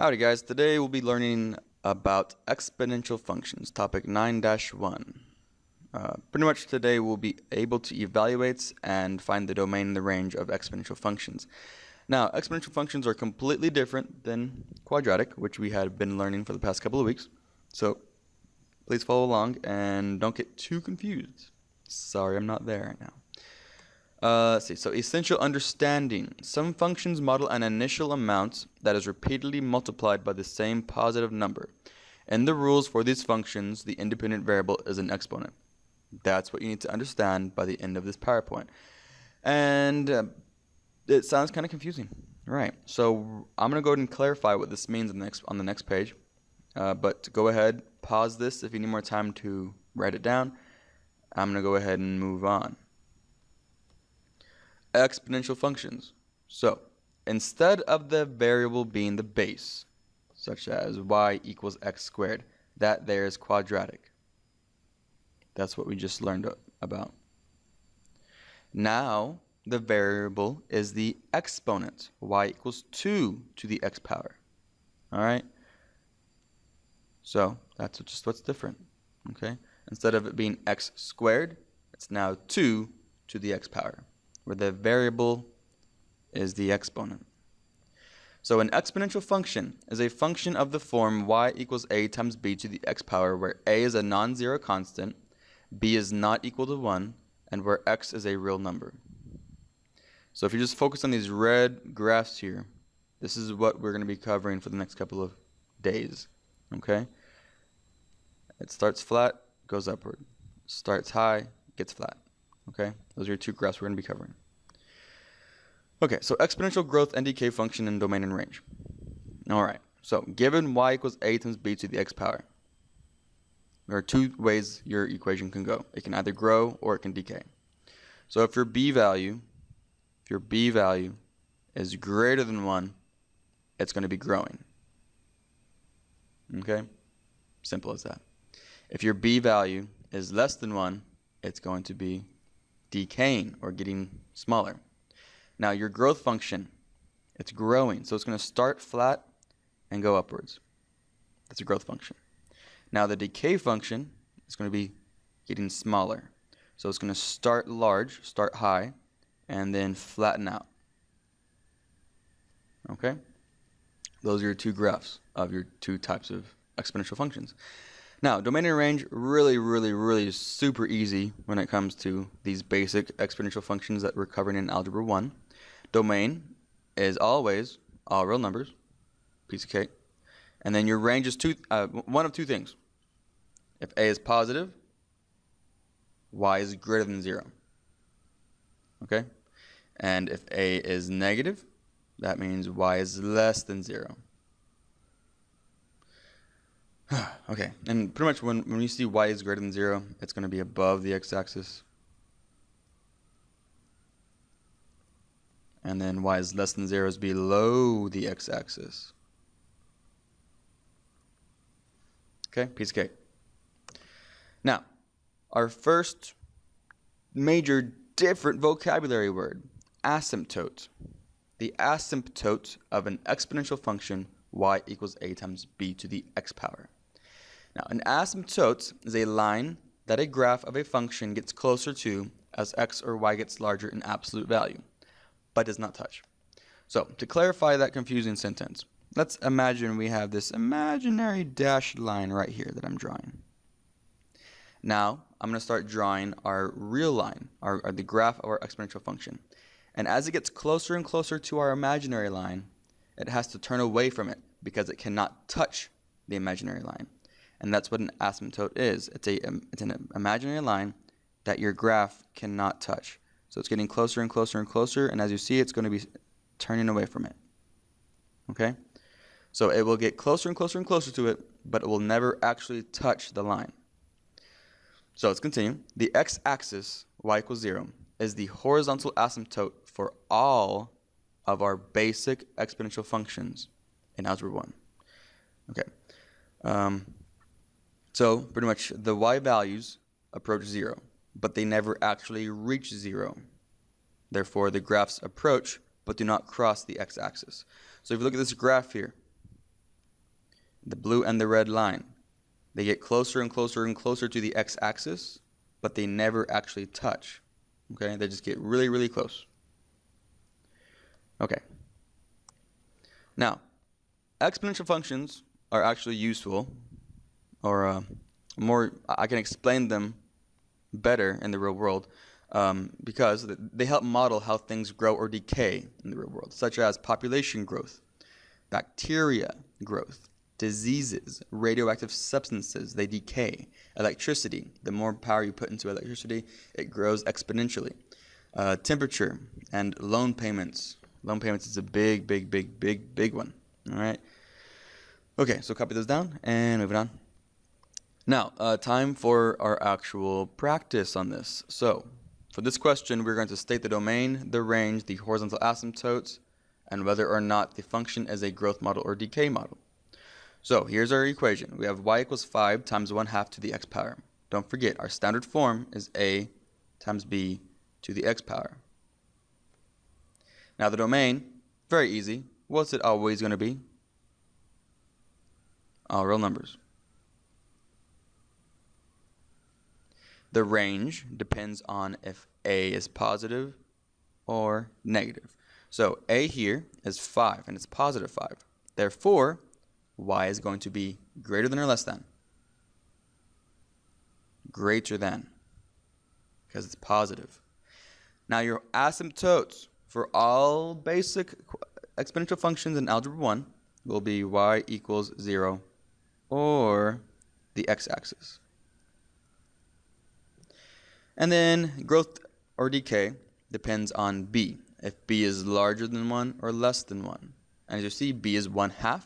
Howdy guys, today we'll be learning about exponential functions, topic 9-1. Pretty much today we'll be able to evaluate and find the domain and the range of exponential functions. Now, exponential functions are completely different than quadratic, which we had been learning for the past couple of weeks. So please follow along and don't get too confused. Sorry, I'm not there right now. Let's see. So essential understanding. Some functions model an initial amount that is repeatedly multiplied by the same positive number. In the rules for these functions, the independent variable is an exponent. That's what you need to understand by the end of this PowerPoint. And it sounds kind of confusing, right? So I'm going to go ahead and clarify what this means on the next page. But go ahead, pause this if you need more time to write it down. I'm going to go ahead and move on. Exponential functions. So instead of the variable being the base, such as y equals x squared, that there is quadratic. That's what we just learned about. Now the variable is the exponent, y equals 2 to the x power. All right? So that's just what's different. Okay? Instead of it being x squared, it's now 2 to the x power, where the variable is the exponent. So an exponential function is a function of the form y equals a times b to the x power, where a is a non-zero constant, b is not equal to 1, and where x is a real number. So if you just focus on these red graphs here, this is what we're going to be covering for the next couple of days. Okay? It starts flat, goes upward. Starts high, gets flat. Okay, those are your two graphs we're going to be covering. Okay, so exponential growth and decay function in domain and range. All right, so given y equals a times b to the x power, there are two ways your equation can go. It can either grow or it can decay. So if your b value is greater than 1, it's going to be growing. Okay, simple as that. If your b value is less than 1, it's going to be decaying or getting smaller. Now your growth function, it's growing, so it's going to start flat and go upwards. That's a growth function. Now the decay function is going to be getting smaller, so it's going to start large, start high, and then flatten out. Okay, those are your two graphs of your two types of exponential functions. Now, domain and range, really super easy when it comes to these basic exponential functions that we're covering in Algebra 1. Domain is always all real numbers, piece of cake. And then your range is one of two things. If a is positive, y is greater than 0. Okay? And if a is negative, that means y is less than 0. Okay, and pretty much when you see y is greater than 0, it's going to be above the x-axis. And then y is less than 0 is below the x-axis. Okay, piece of cake. Now, our first major different vocabulary word, asymptote. The asymptote of an exponential function y equals a times b to the x power. Now, an asymptote is a line that a graph of a function gets closer to as x or y gets larger in absolute value, but does not touch. So, to clarify that confusing sentence, let's imagine we have this imaginary dashed line right here that I'm drawing. Now, I'm going to start drawing our real line, the graph of our exponential function. And as it gets closer and closer to our imaginary line, it has to turn away from it because it cannot touch the imaginary line. And that's what an asymptote is. It's an imaginary line that your graph cannot touch. So it's getting closer and closer and closer, and as you see, it's going to be turning away from it. Okay? So it will get closer and closer and closer to it, but it will never actually touch the line. So let's continue. The x-axis, y equals 0, is the horizontal asymptote for all of our basic exponential functions in Algebra 1. Okay. So pretty much the y values approach 0, but they never actually reach 0. Therefore, the graphs approach but do not cross the x-axis. So if you look at this graph here, the blue and the red line. They get closer and closer and closer to the x-axis, but they never actually touch. Okay, they just get really, really close. Okay. Now, exponential functions are actually useful, or I can explain them better in the real world because they help model how things grow or decay in the real world, such as population growth, bacteria growth, diseases, radioactive substances, they decay, electricity, the more power you put into electricity, it grows exponentially, temperature, and loan payments. Loan payments is a big, big, big, big, big one. All right. Okay, so copy those down and moving on. Now, time for our actual practice on this. So, for this question, we're going to state the domain, the range, the horizontal asymptotes, and whether or not the function is a growth model or decay model. So, here's our equation. We have y equals 5 times 1/2 to the x power. Don't forget, our standard form is a times b to the x power. Now, the domain, very easy. What's it always going to be? All real numbers. The range depends on if a is positive or negative. So a here is 5, and it's positive 5. Therefore, y is going to be greater than or less than? Greater than, because it's positive. Now your asymptotes for all basic exponential functions in Algebra 1 will be y equals 0 or the x-axis. And then growth or decay depends on b. If b is larger than 1 or less than 1. And as you see, b is 1/2.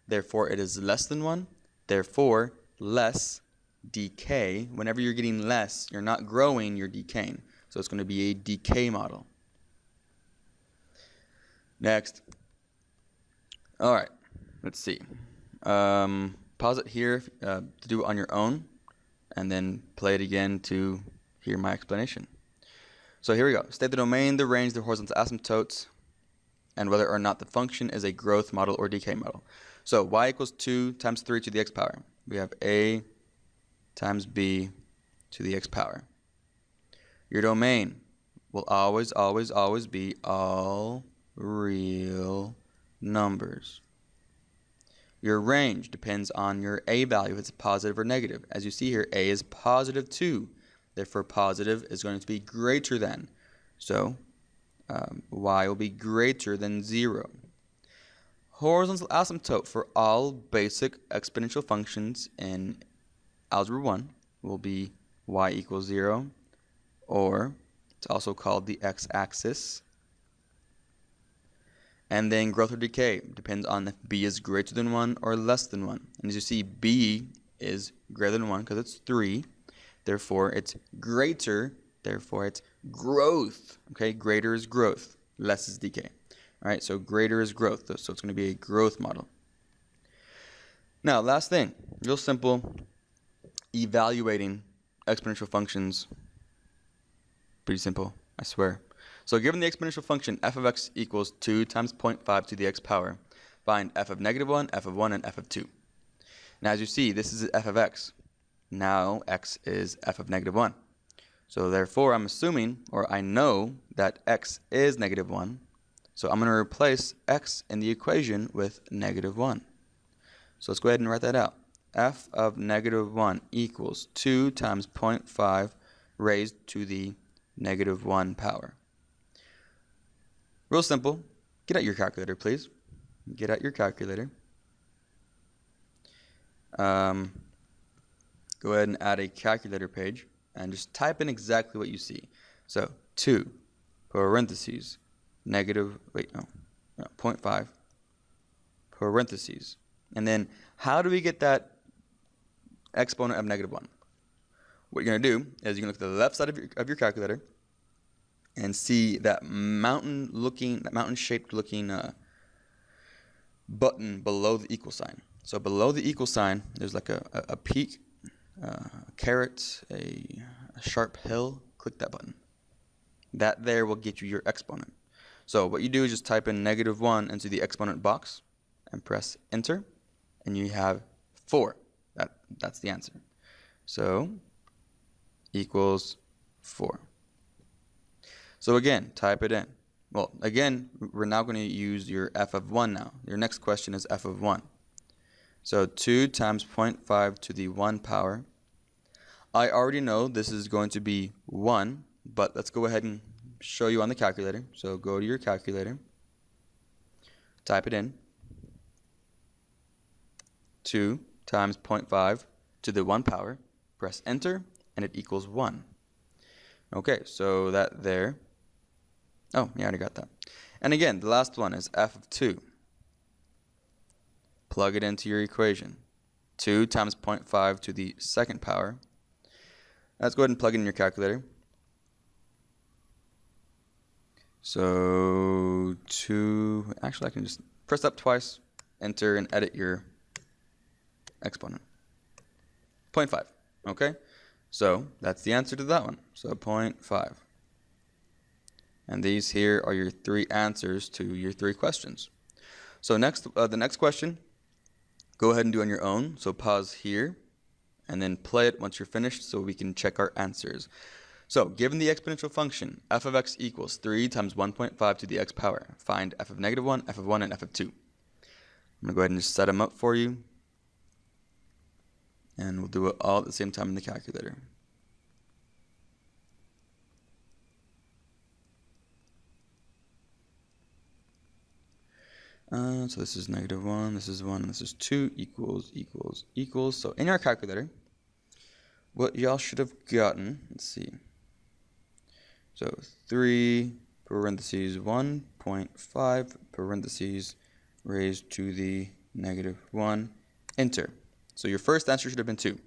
Therefore, it is less than 1. Therefore, less decay. Whenever you're getting less, you're not growing, you're decaying. So it's going to be a decay model. Next. All right. Let's see. Pause it here to do it on your own. And then play it again to hear my explanation. So here we go. State the domain, the range, the horizontal asymptotes, and whether or not the function is a growth model or decay model. So y equals 2 times 3 to the x power. We have a times b to the x power. Your domain will always, always, always be all real numbers. Your range depends on your a value, if it's positive or negative. As you see here, a is positive 2. Therefore, positive is going to be greater than. So, y will be greater than 0. Horizontal asymptote for all basic exponential functions in Algebra 1 will be y equals 0, or it's also called the x-axis. And then growth or decay depends on if b is greater than 1 or less than 1. And as you see, b is greater than 1 because it's 3. Therefore, it's greater. Therefore, it's growth. Okay, greater is growth. Less is decay. All right, so greater is growth. So it's going to be a growth model. Now, last thing, real simple, evaluating exponential functions. Pretty simple, I swear. So given the exponential function f of x equals 2 times 0.5 to the x power, find f of -1, f of 1, and f of 2. Now, as you see, this is f of x. Now x is f of -1. So therefore, I'm assuming, or I know, that x is -1. So I'm going to replace x in the equation with -1. So let's go ahead and write that out. F of -1 equals 2 times 0.5 raised to the -1 power. Real simple. Get out your calculator, please. Get out your calculator. Go ahead and add a calculator page and just type in exactly what you see. So 2 parentheses negative, 0.5 parentheses. And then how do we get that exponent of -1? What you're going to do is you're going to look at the left side of your calculator and see that mountain-shaped looking button below the equal sign. So below the equal sign, there's like a peak, a caret, a sharp hill. Click that button. That there will get you your exponent. So what you do is just type in -1 into the exponent box and press enter. and you have 4. That's the answer. So equals 4. So again, type it in. Well, again, we're now going to use your f of 1 now. Your next question is f of 1. So 2 times 0.5 to the 1 power. I already know this is going to be 1, but let's go ahead and show you on the calculator. So go to your calculator, type it in. 2 times 0.5 to the 1 power, press enter, and it equals 1. Okay, so that there. Oh, you already got that. And again, the last one is f of 2. Plug it into your equation. 2 times 0.5 to the 2nd power. Let's go ahead and plug it in your calculator. So 2, actually I can just press up twice, enter, and edit your exponent. 0.5, okay? So that's the answer to that one. So 0.5. And these here are your 3 answers to your 3 questions. So next, the next question, go ahead and do on your own. So pause here, and then play it once you're finished so we can check our answers. So given the exponential function, f of x equals 3 times 1.5 to the x power. Find f of -1, f of 1, and f of 2. I'm going to go ahead and just set them up for you. And we'll do it all at the same time in the calculator. So this is -1, this is 1, and this is 2, equals. So in our calculator, what y'all should have gotten, let's see. So 3 parentheses 1.5 parentheses raised to the -1, enter. So your first answer should have been 2.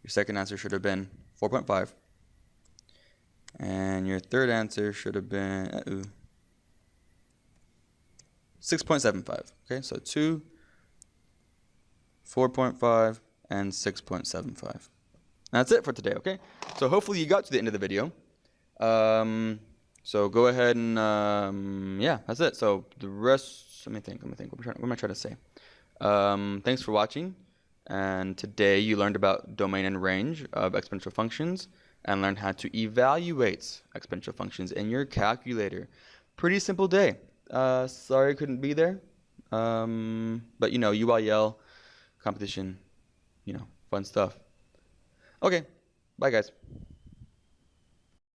Your second answer should have been 4.5. And your third answer should have been 6.75. Okay, so 2, 4.5, and 6.75. That's it for today, okay? So hopefully you got to the end of the video. So go ahead and, yeah, that's it. So the rest, let me think. What am I trying to say? Thanks for watching. And today you learned about domain and range of exponential functions and learned how to evaluate exponential functions in your calculator. Pretty simple day. Sorry I couldn't be there. But you know, UIL, competition, you know, fun stuff. Okay, bye guys.